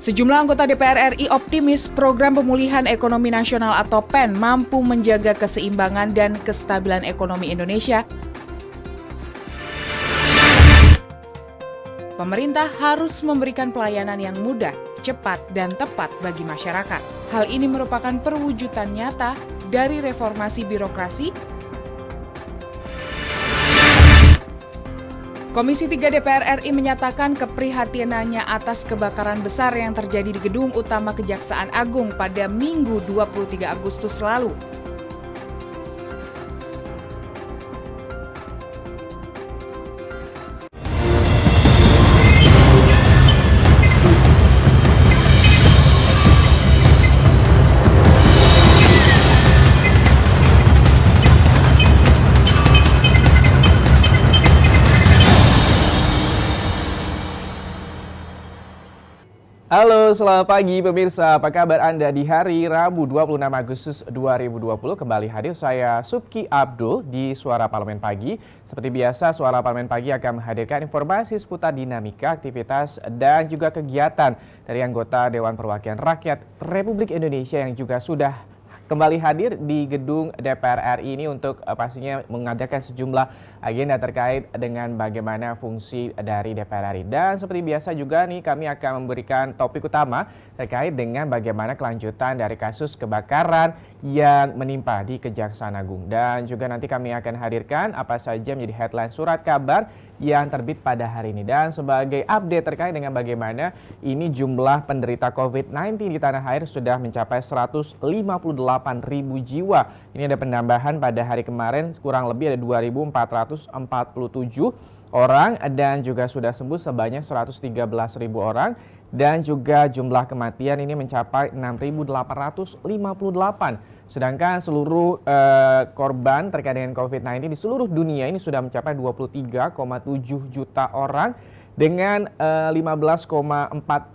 Sejumlah anggota DPR RI optimis program pemulihan ekonomi nasional atau PEN mampu menjaga keseimbangan dan kestabilan ekonomi Indonesia. Pemerintah harus memberikan pelayanan yang mudah, cepat, dan tepat bagi masyarakat. Hal ini merupakan perwujudan nyata dari reformasi birokrasi. Komisi 3 DPR RI menyatakan keprihatinannya atas kebakaran besar yang terjadi di Gedung Utama Kejaksaan Agung pada Minggu 23 Agustus lalu. Halo, selamat pagi pemirsa. Apa kabar Anda di hari Rabu 26 Agustus 2020? Kembali hadir saya Subki Abdul di Suara Parlemen Pagi. Seperti biasa, Suara Parlemen Pagi akan menghadirkan informasi seputar dinamika, aktivitas, dan juga kegiatan dari anggota Dewan Perwakilan Rakyat Republik Indonesia yang juga sudah kembali hadir di gedung DPR RI ini untuk pastinya mengadakan sejumlah agenda terkait dengan bagaimana fungsi dari DPR RI. Dan seperti biasa juga nih kami akan memberikan topik utama terkait dengan bagaimana kelanjutan dari kasus kebakaran yang menimpa di Kejaksaan Agung. Dan juga nanti kami akan hadirkan apa saja menjadi headline surat kabar yang terbit pada hari ini. Dan sebagai update terkait dengan bagaimana ini jumlah penderita COVID-19 di tanah air sudah mencapai 158.000 jiwa. Ini ada penambahan pada hari kemarin kurang lebih ada 2.447 orang dan juga sudah sembuh sebanyak 113.000 orang dan juga jumlah kematian ini mencapai 6.858. Sedangkan seluruh korban terkait dengan COVID-19 di seluruh dunia ini sudah mencapai 23,7 juta orang dengan 15,4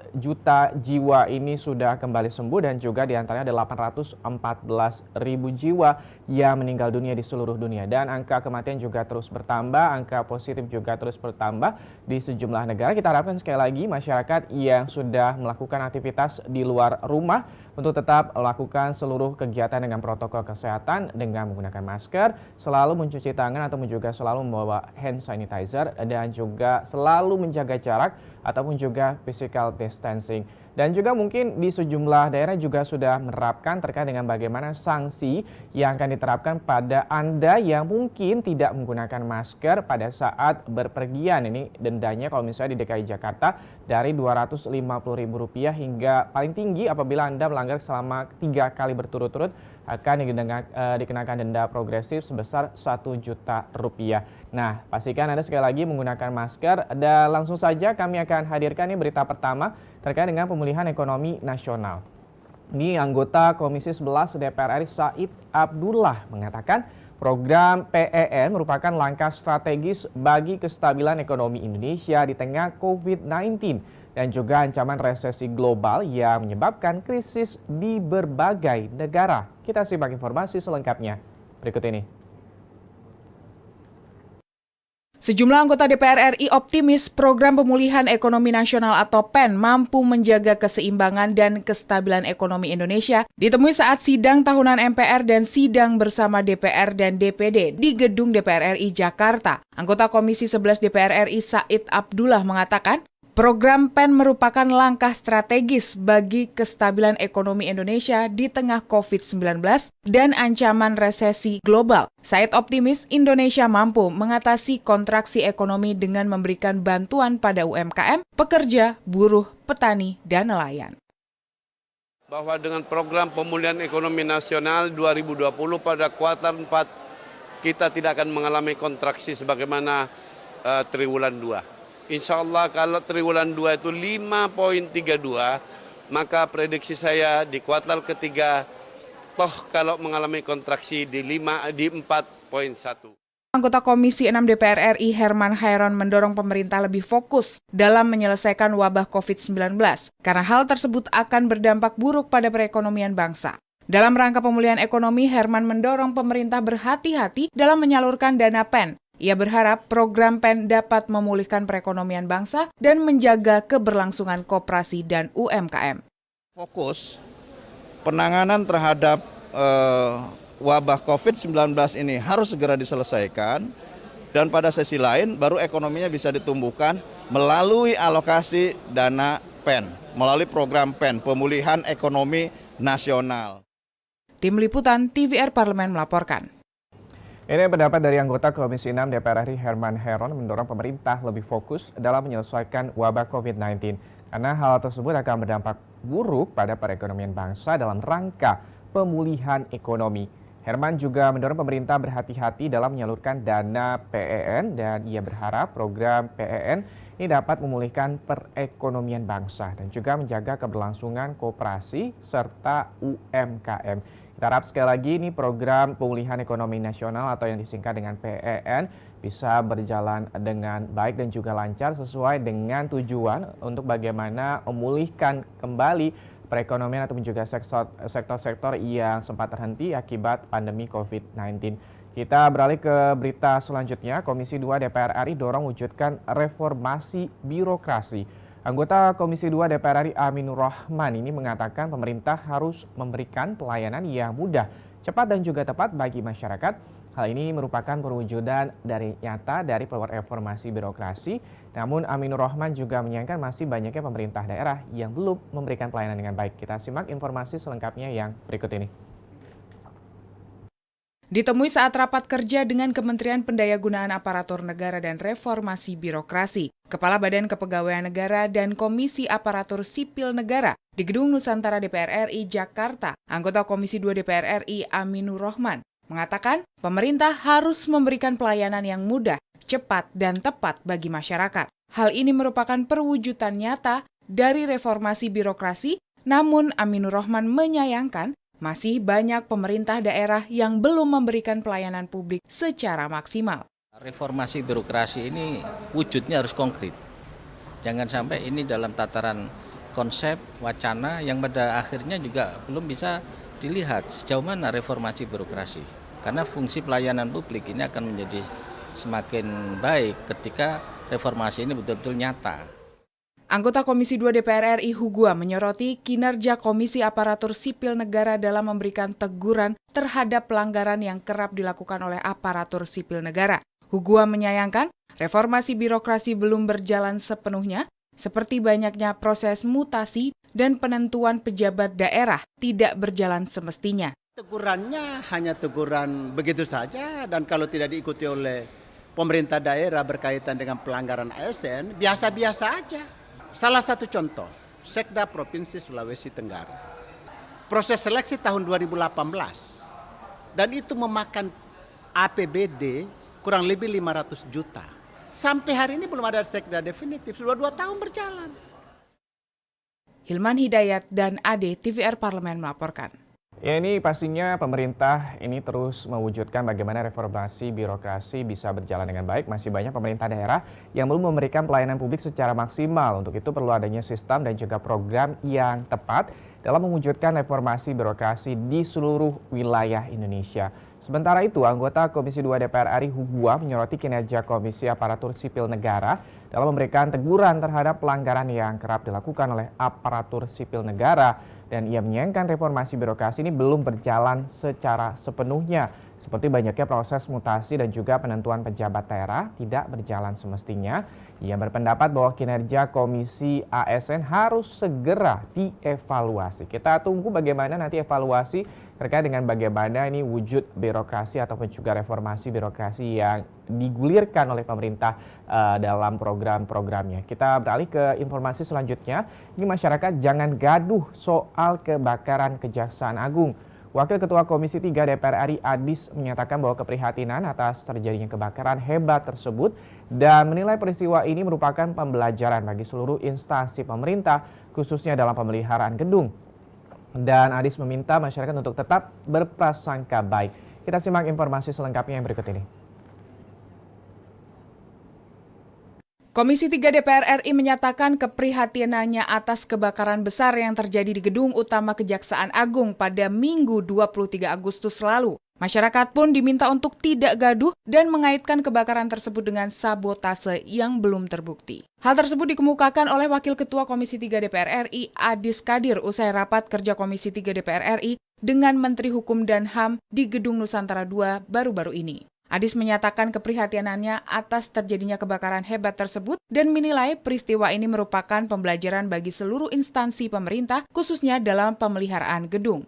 juta jiwa ini sudah kembali sembuh dan juga diantaranya ada 814.000 jiwa yang meninggal dunia di seluruh dunia. Dan angka kematian juga terus bertambah, angka positif juga terus bertambah di sejumlah negara. Kita harapkan sekali lagi masyarakat yang sudah melakukan aktivitas di luar rumah untuk tetap melakukan seluruh kegiatan dengan protokol kesehatan dengan menggunakan masker, selalu mencuci tangan ataupun juga selalu membawa hand sanitizer dan juga selalu menjaga jarak ataupun juga physical distancing. Dan juga mungkin di sejumlah daerah juga sudah menerapkan terkait dengan bagaimana sanksi yang akan diterapkan pada Anda yang mungkin tidak menggunakan masker pada saat berpergian. Ini dendanya kalau misalnya di DKI Jakarta dari Rp250.000 hingga paling tinggi apabila Anda melanggar selama 3 kali berturut-turut akan dikenakan denda progresif sebesar Rp1 juta. Nah, pastikan Anda sekali lagi menggunakan masker dan langsung saja kami akan hadirkan ini berita pertama terkait dengan pemulihan ekonomi nasional. Ini anggota Komisi 11 DPR RI Said Abdullah mengatakan program PEN merupakan langkah strategis bagi kestabilan ekonomi Indonesia di tengah COVID-19 dan juga ancaman resesi global yang menyebabkan krisis di berbagai negara. Kita simak informasi selengkapnya berikut ini. Sejumlah anggota DPR RI optimis program pemulihan ekonomi nasional atau PEN mampu menjaga keseimbangan dan kestabilan ekonomi Indonesia ditemui saat sidang tahunan MPR dan sidang bersama DPR dan DPD di gedung DPR RI Jakarta. Anggota Komisi 11 DPR RI Said Abdullah mengatakan, program PEN merupakan langkah strategis bagi kestabilan ekonomi Indonesia di tengah COVID-19 dan ancaman resesi global. Said optimis Indonesia mampu mengatasi kontraksi ekonomi dengan memberikan bantuan pada UMKM, pekerja, buruh, petani, dan nelayan. Bahwa dengan program pemulihan ekonomi nasional 2020 pada kuartal 4 kita tidak akan mengalami kontraksi sebagaimana triwulan 2. Insya Allah kalau triwulan 2 itu 5,32, maka prediksi saya di kuartal ketiga toh kalau mengalami kontraksi di 4,1. Anggota Komisi 6 DPR RI Herman Hairon mendorong pemerintah lebih fokus dalam menyelesaikan wabah COVID-19 karena hal tersebut akan berdampak buruk pada perekonomian bangsa. Dalam rangka pemulihan ekonomi, Herman mendorong pemerintah berhati-hati dalam menyalurkan dana PEN Ia berharap program PEN dapat memulihkan perekonomian bangsa dan menjaga keberlangsungan koperasi dan UMKM. Fokus penanganan terhadap wabah COVID-19 ini harus segera diselesaikan, dan pada sesi lain baru ekonominya bisa ditumbuhkan melalui alokasi dana PEN, melalui program PEN, Pemulihan Ekonomi Nasional. Tim Liputan TVR Parlemen melaporkan. Ini pendapat dari anggota Komisi 6 DPR RI Herman Heron mendorong pemerintah lebih fokus dalam menyelesaikan wabah COVID-19 karena hal tersebut akan berdampak buruk pada perekonomian bangsa dalam rangka pemulihan ekonomi. Herman juga mendorong pemerintah berhati-hati dalam menyalurkan dana PEN dan ia berharap program PEN ini dapat memulihkan perekonomian bangsa dan juga menjaga keberlangsungan koperasi serta UMKM. Kita harap sekali lagi ini program pemulihan ekonomi nasional atau yang disingkat dengan PEN bisa berjalan dengan baik dan juga lancar sesuai dengan tujuan untuk bagaimana memulihkan kembali perekonomian ataupun juga sektor-sektor yang sempat terhenti akibat pandemi COVID-19. Kita beralih ke berita selanjutnya. Komisi 2 DPR RI dorong wujudkan reformasi birokrasi. Anggota Komisi 2 DPR RI Aminur Rahman ini mengatakan pemerintah harus memberikan pelayanan yang mudah, cepat dan juga tepat bagi masyarakat. Hal ini merupakan perwujudan nyata dari reformasi birokrasi. Namun Aminur Rahman juga menyayangkan masih banyaknya pemerintah daerah yang belum memberikan pelayanan dengan baik. Kita simak informasi selengkapnya yang berikut ini. Ditemui saat rapat kerja dengan Kementerian Pendayagunaan Aparatur Negara dan Reformasi Birokrasi, Kepala Badan Kepegawaian Negara dan Komisi Aparatur Sipil Negara di Gedung Nusantara DPR RI Jakarta, anggota Komisi 2 DPR RI Aminur Rahman mengatakan pemerintah harus memberikan pelayanan yang mudah, cepat, dan tepat bagi masyarakat. Hal ini merupakan perwujudan nyata dari reformasi birokrasi, namun Aminur Rahman menyayangkan masih banyak pemerintah daerah yang belum memberikan pelayanan publik secara maksimal. Reformasi birokrasi ini wujudnya harus konkret. Jangan sampai ini dalam tataran konsep, wacana yang pada akhirnya juga belum bisa dilihat sejauh mana reformasi birokrasi. Karena fungsi pelayanan publik ini akan menjadi semakin baik ketika reformasi ini betul-betul nyata. Anggota Komisi 2 DPR RI Hugua menyoroti kinerja Komisi Aparatur Sipil Negara dalam memberikan teguran terhadap pelanggaran yang kerap dilakukan oleh aparatur sipil negara. Hugua menyayangkan reformasi birokrasi belum berjalan sepenuhnya, seperti banyaknya proses mutasi dan penentuan pejabat daerah tidak berjalan semestinya. Tegurannya hanya teguran begitu saja, dan kalau tidak diikuti oleh pemerintah daerah berkaitan dengan pelanggaran ASN, biasa-biasa aja. Salah satu contoh, Sekda Provinsi Sulawesi Tenggara. Proses seleksi tahun 2018, dan itu memakan APBD kurang lebih 500 juta. Sampai hari ini belum ada Sekda definitif, sudah 2 tahun berjalan. Hilman Hidayat dan Ade TVR Parlemen melaporkan. Ya, ini pastinya pemerintah ini terus mewujudkan bagaimana reformasi birokrasi bisa berjalan dengan baik. Masih banyak pemerintah daerah yang belum memberikan pelayanan publik secara maksimal. Untuk itu perlu adanya sistem dan juga program yang tepat dalam mewujudkan reformasi birokrasi di seluruh wilayah Indonesia. Sementara itu, anggota Komisi 2 DPR RI Hugua menyoroti kinerja Komisi Aparatur Sipil Negara dalam memberikan teguran terhadap pelanggaran yang kerap dilakukan oleh aparatur sipil negara. Dan ia menyayangkan reformasi birokrasi ini belum berjalan secara sepenuhnya. Seperti banyaknya proses mutasi dan juga penentuan pejabat daerah tidak berjalan semestinya. Ia berpendapat bahwa kinerja Komisi ASN harus segera dievaluasi. Kita tunggu bagaimana nanti evaluasi terkait dengan bagaimana ini wujud birokrasi ataupun juga reformasi birokrasi yang digulirkan oleh pemerintah dalam program-programnya. Kita beralih ke informasi selanjutnya. Ini masyarakat jangan gaduh soal kebakaran Kejaksaan Agung. Wakil Ketua Komisi 3 DPR RI Adis menyatakan bahwa keprihatinan atas terjadinya kebakaran hebat tersebut dan menilai peristiwa ini merupakan pembelajaran bagi seluruh instansi pemerintah khususnya dalam pemeliharaan gedung. Dan Adis meminta masyarakat untuk tetap berprasangka baik. Kita simak informasi selengkapnya yang berikut ini. Komisi 3 DPR RI menyatakan keprihatinannya atas kebakaran besar yang terjadi di Gedung Utama Kejaksaan Agung pada Minggu 23 Agustus lalu. Masyarakat pun diminta untuk tidak gaduh dan mengaitkan kebakaran tersebut dengan sabotase yang belum terbukti. Hal tersebut dikemukakan oleh Wakil Ketua Komisi 3 DPR RI, Adis Kadir, usai rapat kerja Komisi 3 DPR RI dengan Menteri Hukum dan HAM di Gedung Nusantara II baru-baru ini. Adis menyatakan keprihatinannya atas terjadinya kebakaran hebat tersebut dan menilai peristiwa ini merupakan pembelajaran bagi seluruh instansi pemerintah, khususnya dalam pemeliharaan gedung.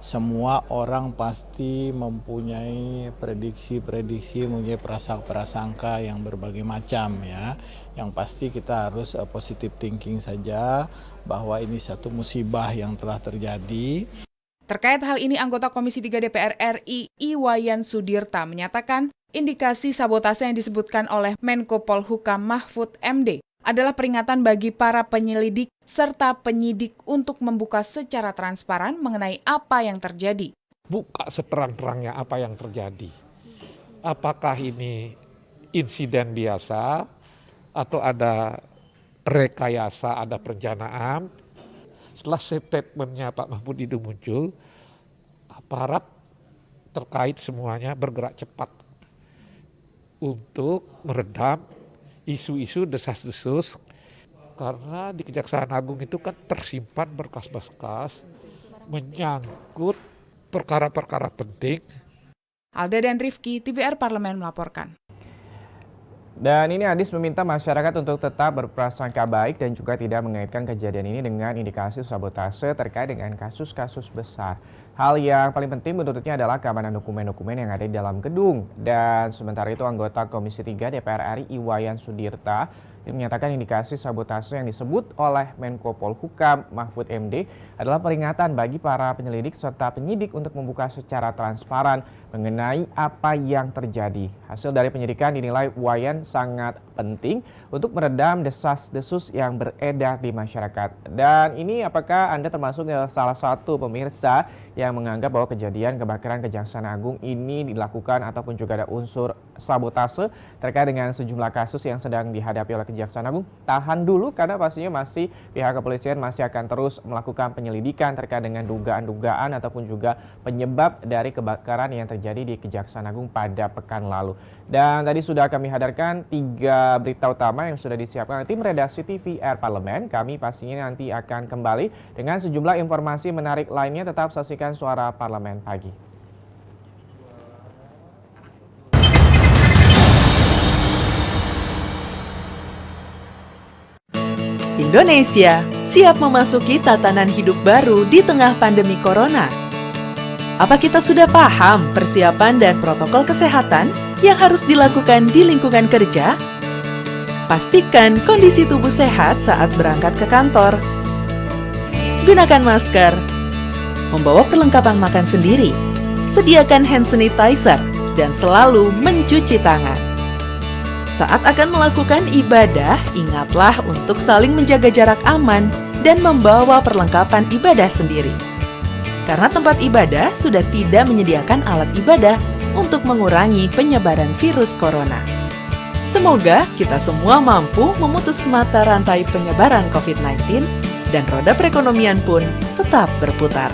Semua orang pasti mempunyai prediksi-prediksi, mempunyai prasangka yang berbagai macam ya. Yang pasti kita harus positive thinking saja bahwa ini satu musibah yang telah terjadi. Terkait hal ini, anggota Komisi 3 DPR RI, Iwayan Sudirta, menyatakan indikasi sabotase yang disebutkan oleh Menko Polhukam Mahfud MD adalah peringatan bagi para penyelidik serta penyidik untuk membuka secara transparan mengenai apa yang terjadi. Buka seterang-terangnya apa yang terjadi. Apakah ini insiden biasa atau ada rekayasa, ada perencanaan. Setelah statementnya Pak Mahfud itu muncul, aparat terkait semuanya bergerak cepat untuk meredam isu-isu desas-desus, karena di Kejaksaan Agung itu kan tersimpan berkas-berkas menyangkut perkara-perkara penting. Alda dan Rifki, TVR Parlemen melaporkan. Dan ini Adis meminta masyarakat untuk tetap berprasangka baik dan juga tidak mengaitkan kejadian ini dengan indikasi sabotase terkait dengan kasus-kasus besar. Hal yang paling penting menurutnya adalah keamanan dokumen-dokumen yang ada di dalam gedung. Dan sementara itu anggota Komisi 3 DPR RI Iwayan Sudirta menyatakan indikasi sabotase yang disebut oleh Menko Polhukam Mahfud MD adalah peringatan bagi para penyelidik serta penyidik untuk membuka secara transparan mengenai apa yang terjadi. Hasil dari penyidikan dinilai Wayan sangat penting untuk meredam desas-desus yang beredar di masyarakat. Dan ini apakah Anda termasuk salah satu pemirsa yang menganggap bahwa kejadian kebakaran Kejaksaan Agung ini dilakukan ataupun juga ada unsur sabotase terkait dengan sejumlah kasus yang sedang dihadapi oleh Kejaksaan Agung? Tahan dulu karena pastinya pihak kepolisian masih akan terus melakukan penyelidikan terkait dengan dugaan-dugaan ataupun juga penyebab dari kebakaran yang terjadi di Kejaksaan Agung pada pekan lalu. Dan tadi sudah kami hadirkan 3 berita utama yang sudah disiapkan tim redaksi TVR Parlemen. Kami pastinya nanti akan kembali dengan sejumlah informasi menarik lainnya. Tetap saksikan Suara Parlemen Pagi. Indonesia siap memasuki tatanan hidup baru di tengah pandemi corona. Apa kita sudah paham persiapan dan protokol kesehatan yang harus dilakukan di lingkungan kerja? Pastikan kondisi tubuh sehat saat berangkat ke kantor. Gunakan masker, membawa perlengkapan makan sendiri, sediakan hand sanitizer, dan selalu mencuci tangan. Saat akan melakukan ibadah, ingatlah untuk saling menjaga jarak aman dan membawa perlengkapan ibadah sendiri. Karena tempat ibadah sudah tidak menyediakan alat ibadah untuk mengurangi penyebaran virus corona. Semoga kita semua mampu memutus mata rantai penyebaran COVID-19 dan roda perekonomian pun tetap berputar.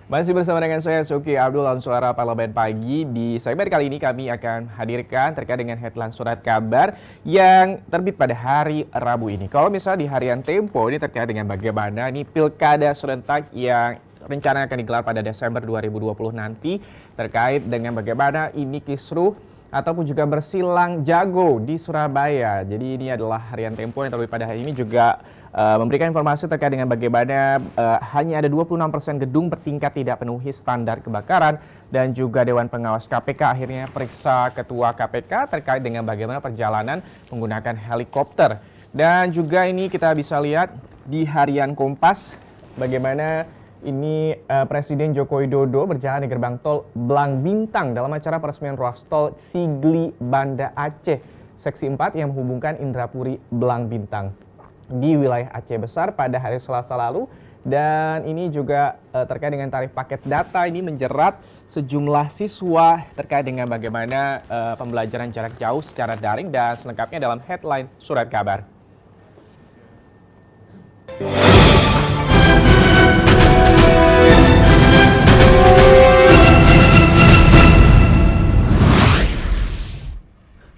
Masih bersama dengan saya Suki Abdul dalam Suara Parlemen Pagi. Di segmen kali ini kami akan hadirkan terkait dengan headline surat kabar yang terbit pada hari Rabu ini. Kalau misalnya di harian Tempo ini terkait dengan bagaimana ini pilkada serentak yang rencana akan digelar pada Desember 2020 nanti, terkait dengan bagaimana ini kisruh ataupun juga bersilang jago di Surabaya. Jadi ini adalah harian Tempo yang terbit pada hari ini juga memberikan informasi terkait dengan bagaimana hanya ada 26% gedung bertingkat tidak penuhi standar kebakaran, dan juga Dewan Pengawas KPK akhirnya periksa Ketua KPK terkait dengan bagaimana perjalanan menggunakan helikopter. Dan juga ini kita bisa lihat di harian Kompas bagaimana ini Presiden Joko Widodo berjalan di gerbang tol Blang Bintang dalam acara peresmian ruas tol Sigli Banda Aceh seksi 4 yang menghubungkan Indrapuri Blang Bintang di wilayah Aceh Besar pada hari Selasa lalu. Dan ini juga terkait dengan tarif paket data ini menjerat sejumlah siswa terkait dengan bagaimana pembelajaran jarak jauh secara daring, dan selengkapnya dalam headline Surat Kabar.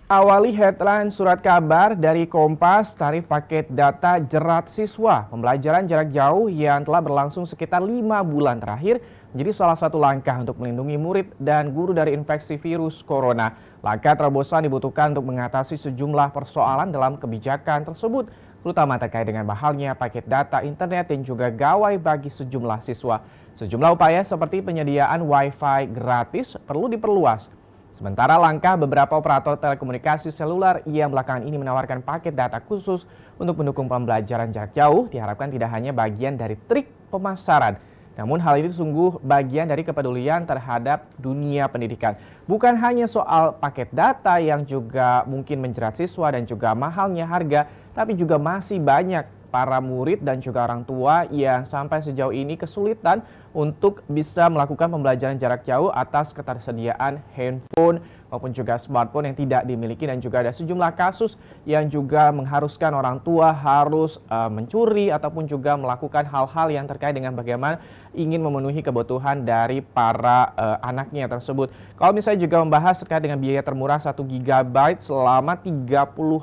Awali headline Surat Kabar dari Kompas, tarif paket data jerat siswa. Pembelajaran jarak jauh yang telah berlangsung sekitar 5 bulan terakhir menjadi salah satu langkah untuk melindungi murid dan guru dari infeksi virus corona. Langkah terobosan dibutuhkan untuk mengatasi sejumlah persoalan dalam kebijakan tersebut, terutama terkait dengan mahalnya paket data internet dan juga gawai bagi sejumlah siswa. Sejumlah upaya seperti penyediaan Wi-Fi gratis perlu diperluas. Sementara langkah beberapa operator telekomunikasi seluler yang belakangan ini menawarkan paket data khusus untuk mendukung pembelajaran jarak jauh diharapkan tidak hanya bagian dari trik pemasaran. Namun hal ini sungguh bagian dari kepedulian terhadap dunia pendidikan. Bukan hanya soal paket data yang juga mungkin menjerat siswa dan juga mahalnya harga, tapi juga masih banyak para murid dan juga orang tua yang sampai sejauh ini kesulitan untuk bisa melakukan pembelajaran jarak jauh atas ketersediaan handphone maupun juga smartphone yang tidak dimiliki, dan juga ada sejumlah kasus yang juga mengharuskan orang tua harus mencuri ataupun juga melakukan hal-hal yang terkait dengan bagaimana ingin memenuhi kebutuhan dari para anaknya tersebut. Kalau misalnya juga membahas terkait dengan biaya termurah 1 GB selama 30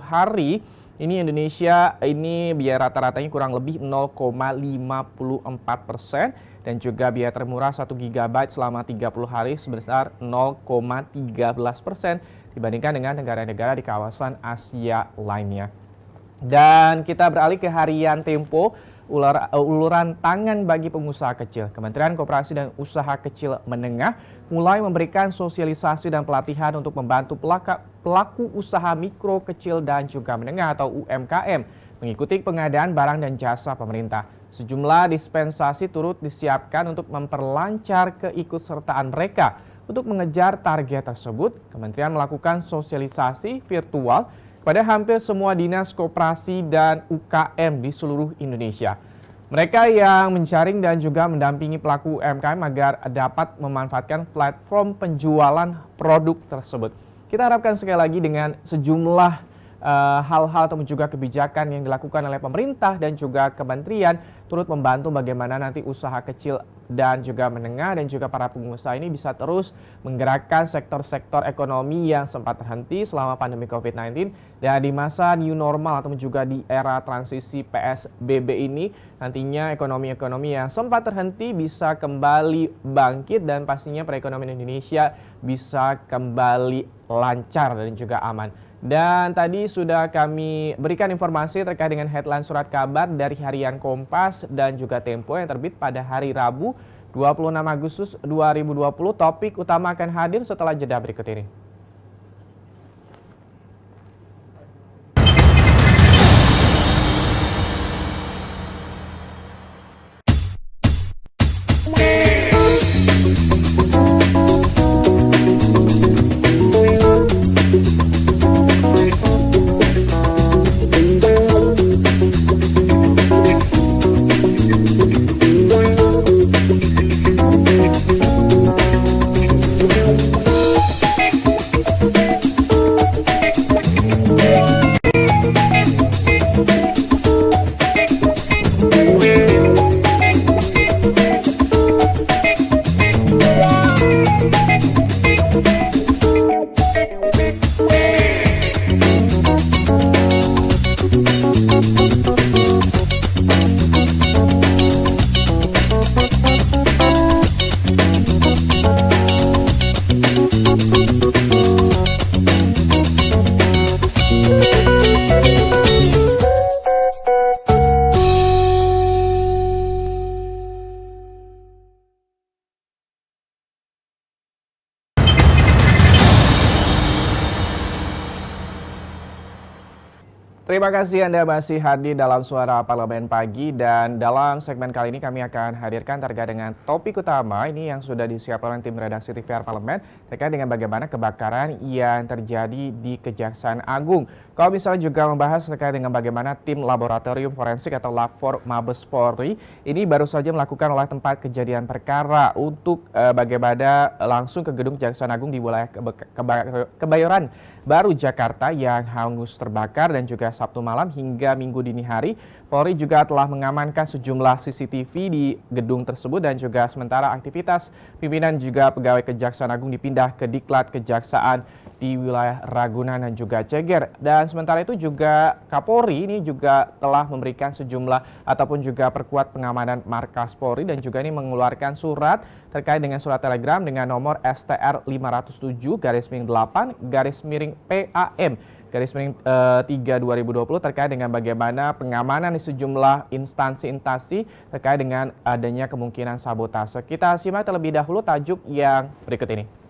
hari, ini Indonesia ini biaya rata-ratanya kurang lebih 0,54%, dan juga biaya termurah 1 GB selama 30 hari sebesar 0,13% dibandingkan dengan negara-negara di kawasan Asia lainnya. Dan kita beralih ke harian Tempo, uluran tangan bagi pengusaha kecil. Kementerian Koperasi dan Usaha Kecil Menengah mulai memberikan sosialisasi dan pelatihan untuk membantu pelaku usaha mikro, kecil, dan juga menengah atau UMKM mengikuti pengadaan barang dan jasa pemerintah. Sejumlah dispensasi turut disiapkan untuk memperlancar keikutsertaan mereka. Untuk mengejar target tersebut, Kementerian melakukan sosialisasi virtual pada hampir semua dinas koperasi dan UKM di seluruh Indonesia. Mereka yang menjaring dan juga mendampingi pelaku UMKM agar dapat memanfaatkan platform penjualan produk tersebut. Kita harapkan sekali lagi dengan sejumlah hal-hal atau juga kebijakan yang dilakukan oleh pemerintah dan juga kementerian turut membantu bagaimana nanti usaha kecil dan juga menengah dan juga para pengusaha ini bisa terus menggerakkan sektor-sektor ekonomi yang sempat terhenti selama pandemi COVID-19, dan di masa new normal atau juga di era transisi PSBB ini nantinya ekonomi-ekonomi yang sempat terhenti bisa kembali bangkit dan pastinya perekonomian Indonesia bisa kembali lancar dan juga aman. Dan tadi sudah kami berikan informasi terkait dengan headline Surat Kabar dari harian Kompas dan juga Tempo yang terbit pada hari Rabu 26 Agustus 2020. Topik utama akan hadir setelah jeda berikut ini. Terima kasih Anda masih hadir dalam Suara Parlemen Pagi, dan dalam segmen kali ini kami akan hadirkan terkait dengan topik utama ini yang sudah disiapkan oleh tim redaksi TVR Parlemen terkait dengan bagaimana kebakaran yang terjadi di Kejaksaan Agung. Kalau misalnya juga membahas terkait dengan bagaimana tim laboratorium forensik atau Labfor Mabes Polri ini baru saja melakukan olah tempat kejadian perkara untuk bagaimana langsung ke gedung Kejaksaan Agung di wilayah Kebayoran Baru Jakarta yang hangus terbakar, dan juga Sabtu malam hingga Minggu dini hari Polri juga telah mengamankan sejumlah CCTV di gedung tersebut, dan juga sementara aktivitas pimpinan juga pegawai Kejaksaan Agung dipindah ke Diklat Kejaksaan di wilayah Ragunan dan juga Ceger. Dan sementara itu juga Kapolri ini juga telah memberikan sejumlah ataupun juga perkuat pengamanan markas Polri, dan juga ini mengeluarkan surat terkait dengan surat telegram dengan nomor STR 507/PAM/3/2020 terkait dengan bagaimana pengamanan di sejumlah instansi terkait dengan adanya kemungkinan sabotase. Kita simak terlebih dahulu tajuk yang berikut ini.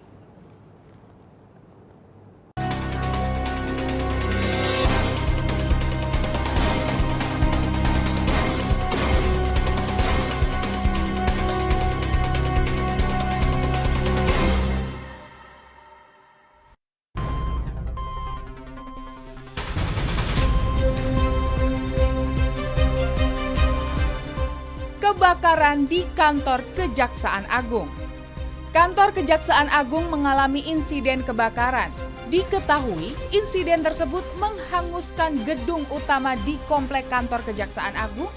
Kebakaran di kantor Kejaksaan Agung. Kantor Kejaksaan Agung mengalami insiden kebakaran. Diketahui insiden tersebut menghanguskan gedung utama di komplek kantor Kejaksaan Agung,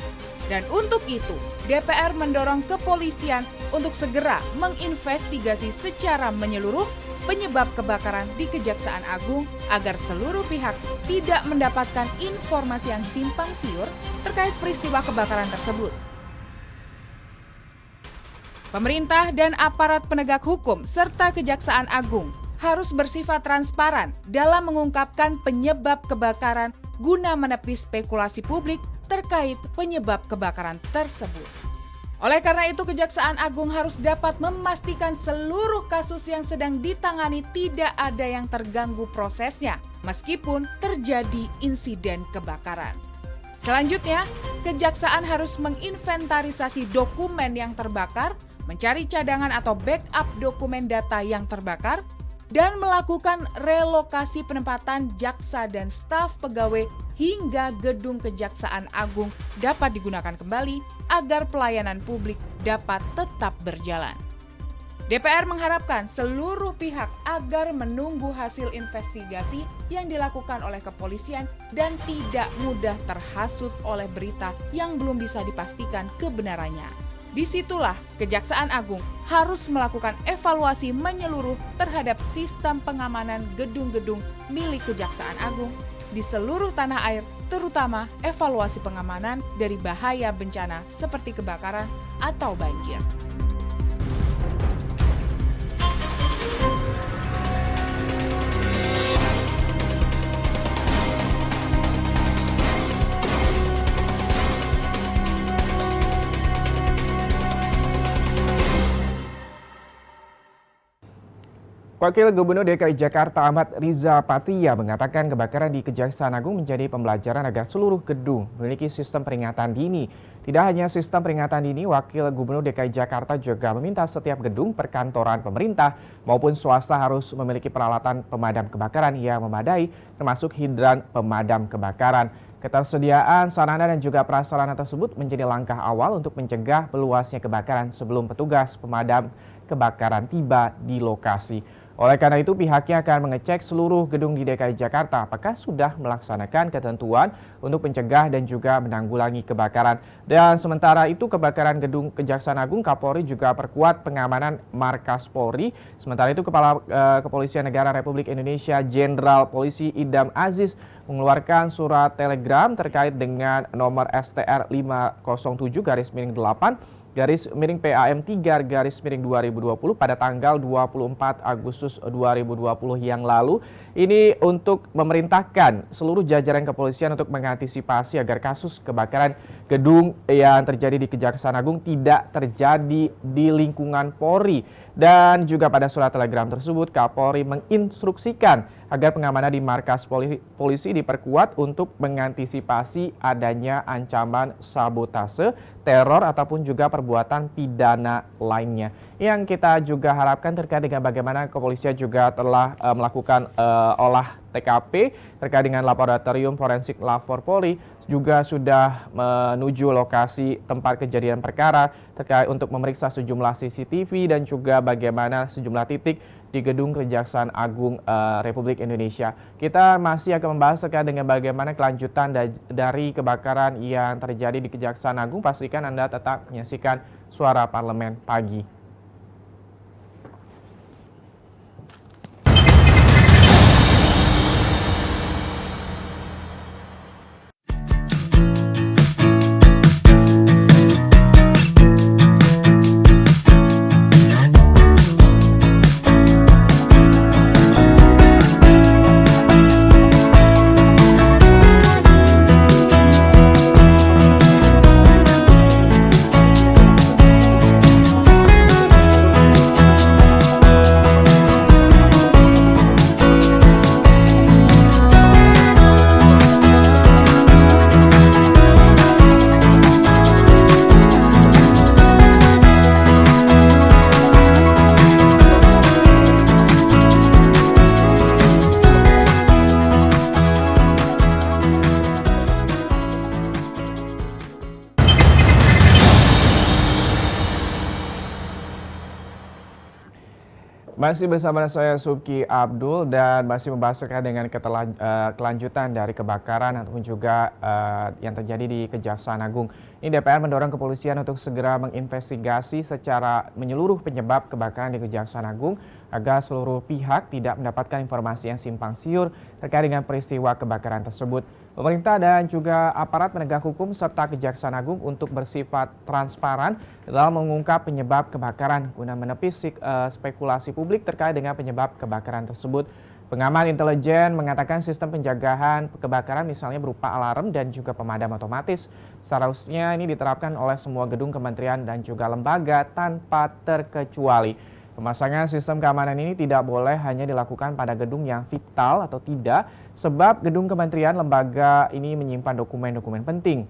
dan untuk itu DPR mendorong kepolisian untuk segera menginvestigasi secara menyeluruh penyebab kebakaran di Kejaksaan Agung agar seluruh pihak tidak mendapatkan informasi yang simpang siur terkait peristiwa kebakaran tersebut. Pemerintah dan aparat penegak hukum serta Kejaksaan Agung harus bersifat transparan dalam mengungkapkan penyebab kebakaran guna menepis spekulasi publik terkait penyebab kebakaran tersebut. Oleh karena itu, Kejaksaan Agung harus dapat memastikan seluruh kasus yang sedang ditangani tidak ada yang terganggu prosesnya, meskipun terjadi insiden kebakaran. Selanjutnya, Kejaksaan harus menginventarisasi dokumen yang terbakar, mencari cadangan atau backup dokumen data yang terbakar, dan melakukan relokasi penempatan jaksa dan staf pegawai hingga gedung Kejaksaan Agung dapat digunakan kembali agar pelayanan publik dapat tetap berjalan. DPR mengharapkan seluruh pihak agar menunggu hasil investigasi yang dilakukan oleh kepolisian dan tidak mudah terhasut oleh berita yang belum bisa dipastikan kebenarannya. Disitulah Kejaksaan Agung harus melakukan evaluasi menyeluruh terhadap sistem pengamanan gedung-gedung milik Kejaksaan Agung di seluruh tanah air, terutama evaluasi pengamanan dari bahaya bencana seperti kebakaran atau banjir. Wakil Gubernur DKI Jakarta Ahmad Riza Patria mengatakan kebakaran di Kejaksaan Agung menjadi pembelajaran agar seluruh gedung memiliki sistem peringatan dini. Tidak hanya sistem peringatan dini, Wakil Gubernur DKI Jakarta juga meminta setiap gedung perkantoran pemerintah maupun swasta harus memiliki peralatan pemadam kebakaran yang memadai, termasuk hidran pemadam kebakaran. Ketersediaan sarana dan juga prasarana tersebut menjadi langkah awal untuk mencegah meluasnya kebakaran sebelum petugas pemadam kebakaran tiba di lokasi. Oleh karena itu, pihaknya akan mengecek seluruh gedung di DKI Jakarta apakah sudah melaksanakan ketentuan untuk mencegah dan juga menanggulangi kebakaran. Dan sementara itu, kebakaran gedung Kejaksaan Agung, Kapolri juga perkuat pengamanan markas Polri. Sementara itu, Kepala Kepolisian Negara Republik Indonesia Jenderal Polisi Idam Aziz mengeluarkan surat telegram terkait dengan nomor STR 507/8/PAM3/2020 pada tanggal 24 Agustus 2020 yang lalu, Ini untuk memerintahkan seluruh jajaran kepolisian untuk mengantisipasi agar kasus kebakaran gedung yang terjadi di Kejaksaan Agung tidak terjadi di lingkungan Polri. Dan juga pada surat telegram tersebut, Kapolri menginstruksikan agar pengamanan di markas polisi diperkuat untuk mengantisipasi adanya ancaman sabotase, teror, ataupun juga perbuatan pidana lainnya. Yang kita juga harapkan terkait dengan bagaimana kepolisian juga telah melakukan olah TKP terkait dengan laboratorium forensik Lapor Polri juga sudah menuju lokasi tempat kejadian perkara terkait untuk memeriksa sejumlah CCTV dan juga bagaimana sejumlah titik di gedung Kejaksaan Agung Republik Indonesia. Kita masih akan membahas terkait dengan bagaimana kelanjutan dari kebakaran yang terjadi di Kejaksaan Agung. Pastikan Anda tetap menyaksikan Suara Parlemen Pagi. Masih bersama saya Subki Abdul dan masih membahas terkait dengan kelanjutan dari kebakaran ataupun juga yang terjadi di Kejaksaan Agung. Ini DPR mendorong kepolisian untuk segera menginvestigasi secara menyeluruh penyebab kebakaran di Kejaksaan Agung agar seluruh pihak tidak mendapatkan informasi yang simpang siur terkait dengan peristiwa kebakaran tersebut. Pemerintah dan juga aparat penegak hukum serta Kejaksaan Agung untuk bersifat transparan dalam mengungkap penyebab kebakaran guna menepis spekulasi publik terkait dengan penyebab kebakaran tersebut. Pengamat intelijen mengatakan sistem penjagaan kebakaran misalnya berupa alarm dan juga pemadam otomatis seharusnya ini diterapkan oleh semua gedung kementerian dan juga lembaga tanpa terkecuali. Pemasangan sistem keamanan ini tidak boleh hanya dilakukan pada gedung yang vital atau tidak, sebab gedung kementerian lembaga ini menyimpan dokumen-dokumen penting.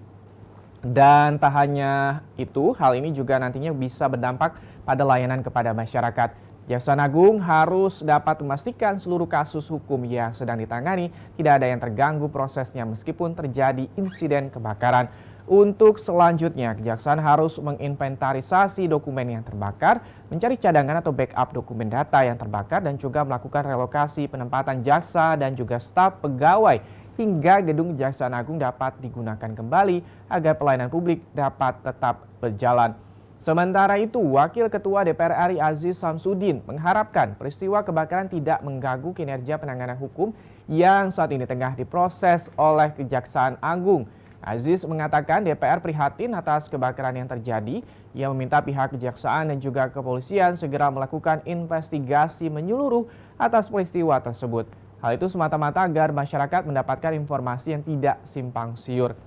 Dan tak hanya itu, hal ini juga nantinya bisa berdampak pada layanan kepada masyarakat. Kejaksaan Agung harus dapat memastikan seluruh kasus hukum yang sedang ditangani tidak ada yang terganggu prosesnya meskipun terjadi insiden kebakaran. Untuk selanjutnya, Kejaksaan harus menginventarisasi dokumen yang terbakar, mencari cadangan atau backup dokumen data yang terbakar, dan juga melakukan relokasi penempatan jaksa dan juga staf pegawai hingga gedung Kejaksaan Agung dapat digunakan kembali agar pelayanan publik dapat tetap berjalan. Sementara itu, Wakil Ketua DPR RI Aziz Samsudin mengharapkan peristiwa kebakaran tidak mengganggu kinerja penanganan hukum yang saat ini tengah diproses oleh Kejaksaan Agung. Aziz mengatakan DPR prihatin atas kebakaran yang terjadi. Ia meminta pihak kejaksaan dan juga kepolisian segera melakukan investigasi menyeluruh atas peristiwa tersebut. Hal itu semata-mata agar masyarakat mendapatkan informasi yang tidak simpang siur.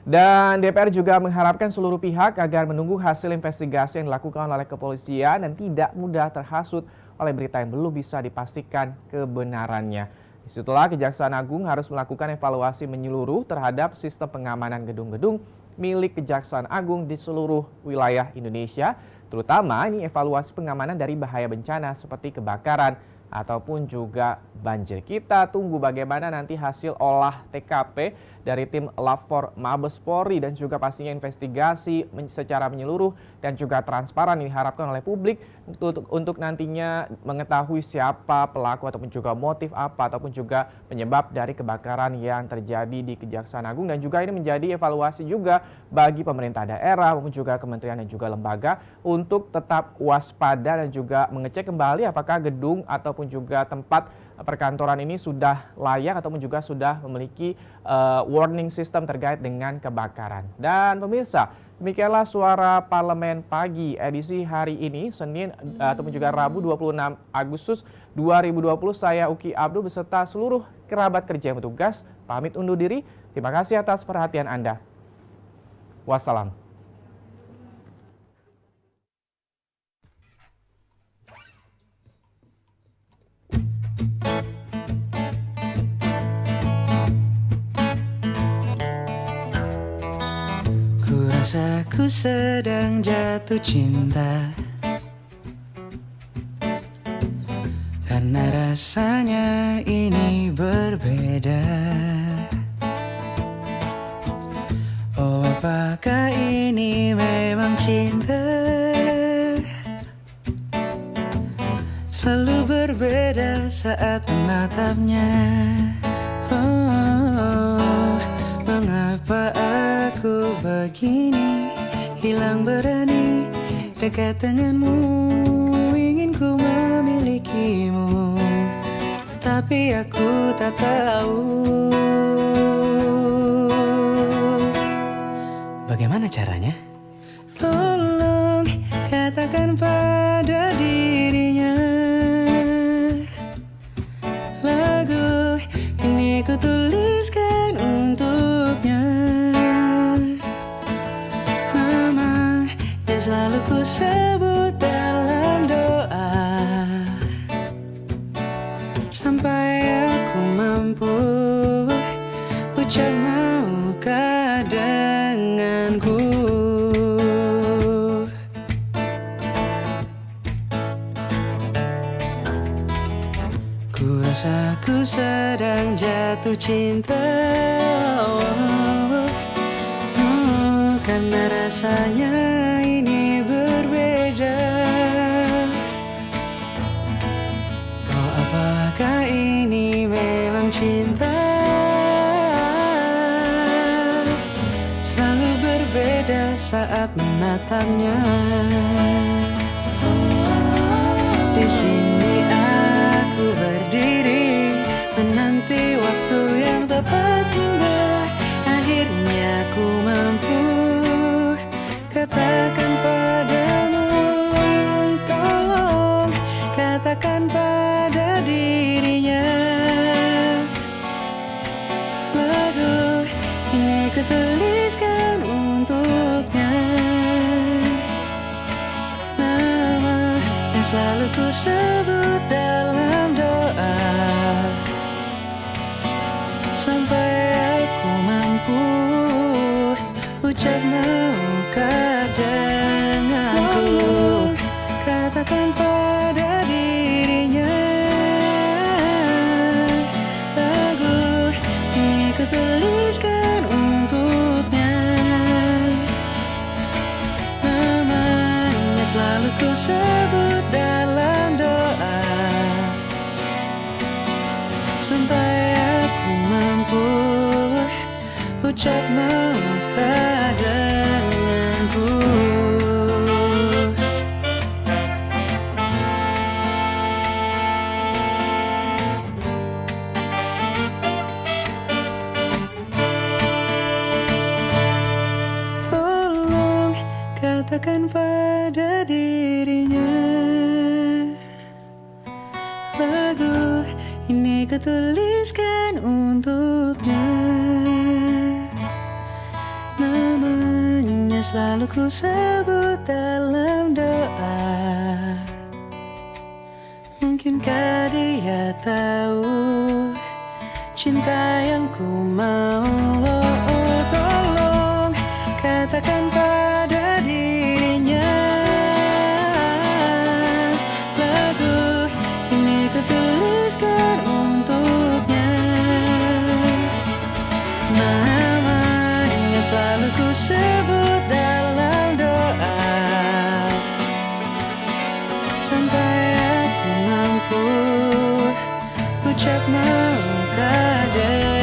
Dan DPR juga mengharapkan seluruh pihak agar menunggu hasil investigasi yang dilakukan oleh kepolisian dan tidak mudah terhasut oleh berita yang belum bisa dipastikan kebenarannya. Disitulah Kejaksaan Agung harus melakukan evaluasi menyeluruh terhadap sistem pengamanan gedung-gedung milik Kejaksaan Agung di seluruh wilayah Indonesia, terutama ini evaluasi pengamanan dari bahaya bencana seperti kebakaran ataupun juga banjir. Kita tunggu bagaimana nanti hasil olah TKP dari tim Lapor Mabes Polri dan juga pastinya investigasi secara menyeluruh dan juga transparan yang diharapkan oleh publik untuk nantinya mengetahui siapa pelaku ataupun juga motif apa ataupun juga penyebab dari kebakaran yang terjadi di Kejaksaan Agung, dan juga ini menjadi evaluasi juga bagi pemerintah daerah maupun juga kementerian dan juga lembaga untuk tetap waspada dan juga mengecek kembali apakah gedung ataupun juga tempat perkantoran ini sudah layak ataupun juga sudah memiliki warning system terkait dengan kebakaran. Dan pemirsa, Demikianlah Suara Parlemen Pagi edisi hari ini, Senin ataupun juga Rabu 26 Agustus 2020. Saya Uki Abdul beserta seluruh kerabat kerja yang bertugas pamit undur diri. Terima kasih atas perhatian Anda. Wassalam. Ku sedang jatuh cinta, karena rasanya ini berbeda. Oh, apakah ini memang cinta? Selalu berbeda saat menatapnya. Oh, mengapa aku begini, hilang berani dekat denganmu, ingin ku memilikimu, tapi aku tak tahu bagaimana caranya. Tolong katakan pada dirinya, lagu ini ku tuliskan untuknya. Selalu ku sebut dalam doa, sampai aku mampu ucap maukah denganku. Ku rasa ku sedang jatuh cinta, karena rasanya ini berbeda. Oh, apakah ini memang cinta? Selalu berbeda saat menatapnya. Di sini aku berdiri, menanti waktu yang tepat hingga akhirnya ku mampu katakan padamu. Tolong katakan pada dirinya, lagu ini kutuliskan untuknya. Nama yang selalu ku sebut dalam doa, sampai aku mampu ucap maukah denganku. Katakan pada dirinya, lagu ini kutuliskan untuknya. Namanya selalu ku sebut dalam doa, sampai aku mampu ucap maukah denganku. Tolong katakan pada dirinya, lagu ini kutuliskan untuknya. Namanya selalu ku sebut dalam doa, mungkinkah dia tahu cinta yang ku mau. Oh, tolong katakan pada dirinya, lagu ini kutuliskan untuknya. Namanya selalu ku sebut dalam doa, sampai aku mampu ucap maukah denganku.